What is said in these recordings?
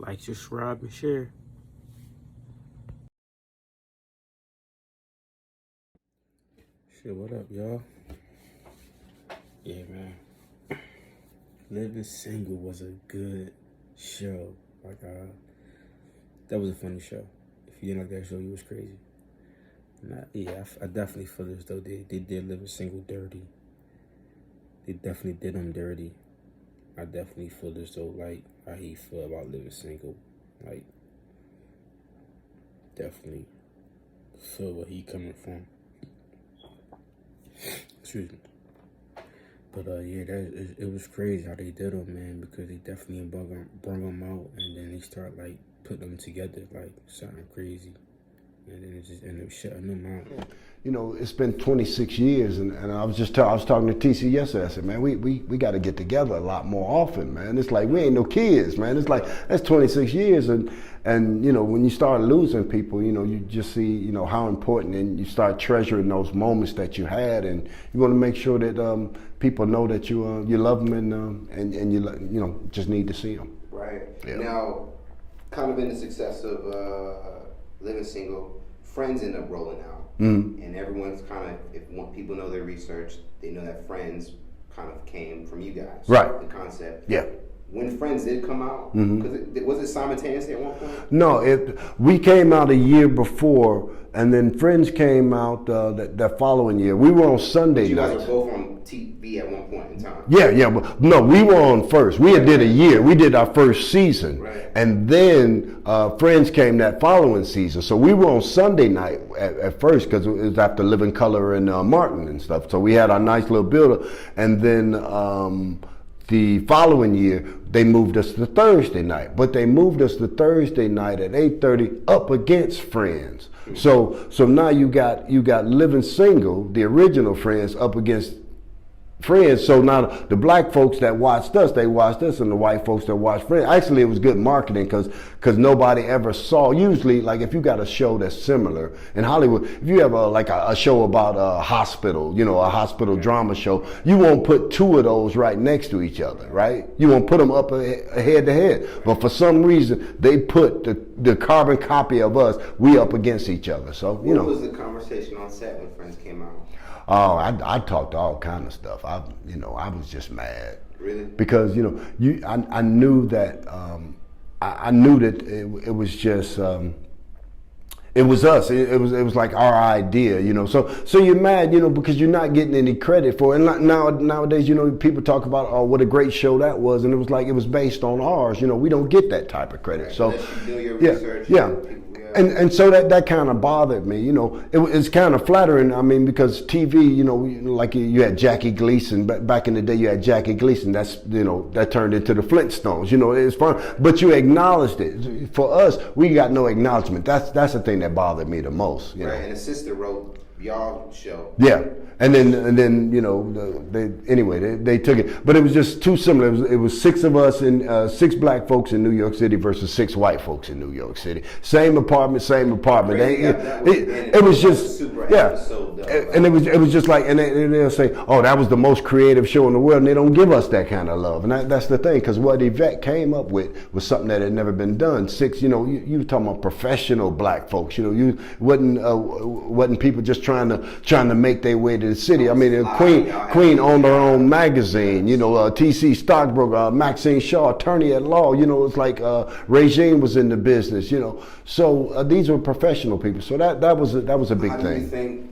Like, subscribe, and share. Shit, what up, y'all? Yeah, man. Living Single was a good show. Like, that was a funny show. If you didn't like that show, you was crazy. I definitely feel as though they did Living Single dirty. They definitely did him dirty. I definitely feel as though, like, how he feel about Living Single. Like, definitely feel where he coming from. Excuse me. But yeah, it was crazy how they did him, man, because they definitely brung him out, and then they start like putting them together like something crazy, and then it just ended up shutting them out. You know, it's been 26 years, and I was talking to TC yesterday. I said, man, we got to get together a lot more often, man. It's like we ain't no kids, man. It's like that's 26 years, and you know, when you start losing people, you know, you just see, you know, how important, and you start treasuring those moments that you had, and you want to make sure that people know that you love them, and you know, just need to see them. Right. Yeah. Now, kind of in the success of Living Single, Friends end up rolling out. Mm-hmm. And everyone's kind of, if people know their research, they know that Friends kind of came from you guys. Right. The concept. Yeah. When Friends did come out, was it simultaneously at one point? No, we came out a year before, and then Friends came out that following year. We were on Sunday You guys nights. were both on TV at one point in time. Yeah, but no, we were on first. We had did a year. We did our first season, right. And then Friends came that following season. So we were on Sunday night at first because it was after Living Color and Martin and stuff. So we had our nice little build-up, and then the following year they moved us to Thursday night. But they moved us to Thursday night at 8:30 up against Friends. So now you got Living Single, the original Friends, up against Friends. So now the black folks that watched us, they watched us, and the white folks that watched Friends. Actually, it was good marketing because nobody ever saw. Usually, like if you got a show that's similar in Hollywood, if you have a show about a hospital, you know, a hospital drama show, you won't put two of those right next to each other, right? You won't put them up head to head. But for some reason, they put the carbon copy of us, we up against each other. So you know. What was the conversation on set when Friends came out? Oh, I talked all kind of stuff. I was just mad. Really? Because I knew that I knew that it was just it was us. It was like our idea, you know. So you're mad, you know, because you're not getting any credit for it. And nowadays, you know, people talk about, oh, what a great show that was, and it was like it was based on ours. You know, we don't get that type of credit. Right. So Unless you do your research, yeah. And so that kind of bothered me, you know. It's kind of flattering, I mean, because TV, you know, like you had Jackie Gleason, back in the day you had Jackie Gleason, that's, you know, that turned into the Flintstones, you know, it's fun. But you acknowledged it. For us, we got no acknowledgement. That's the thing that bothered me the most, you know. Right, and a sister wrote y'all show. Yeah. And then you know, they took it, but it was just too similar. It was six of us and 6 black folks in New York City versus 6 white folks in New York City. Same apartment. It was just and it was just like, and they'll say, oh, that was the most creative show in the world, and they don't give us that kind of love, and that's the thing, because what Yvette came up with was something that had never been done. 6, you know, you were talking about professional black folks. You know, you wasn't people just trying to make their way to the city. I mean, Queen owned her own magazine. You know, T.C. Stockbroker, Maxine Shaw, attorney at law. You know, it's like Regine was in the business. You know, so these were professional people. So that was a big thing. How do you think,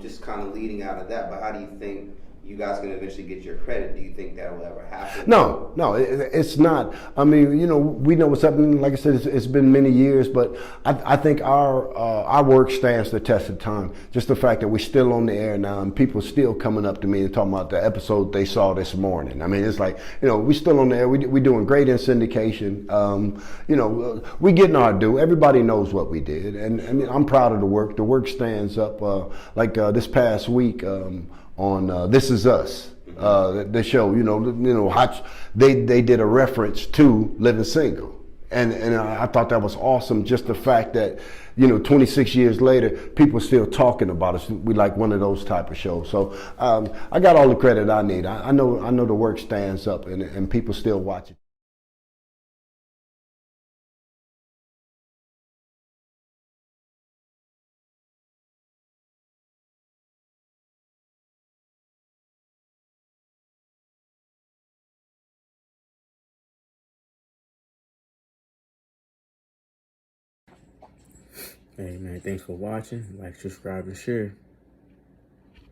just kind of leading out of that, but how do you think you guys can eventually get your credit? Do you think that will ever happen? No, it's not. I mean, you know, we know what's happening. Like I said, it's been many years, but I think our work stands the test of time. Just the fact that we're still on the air now, and people still coming up to me and talking about the episode they saw this morning. I mean, it's like, you know, we still on the air. We're doing great in syndication. You know, we getting our due. Everybody knows what we did, and I'm proud of the work. The work stands up. Like this past week. On This Is Us, the show, you know, they did a reference to Living Single, and I thought that was awesome. Just the fact that, you know, 26 years later, people still talking about us. We like one of those type of shows. So I got all the credit I need. I know the work stands up, and people still watch it. Hey man, thanks for watching. Like, subscribe, and share.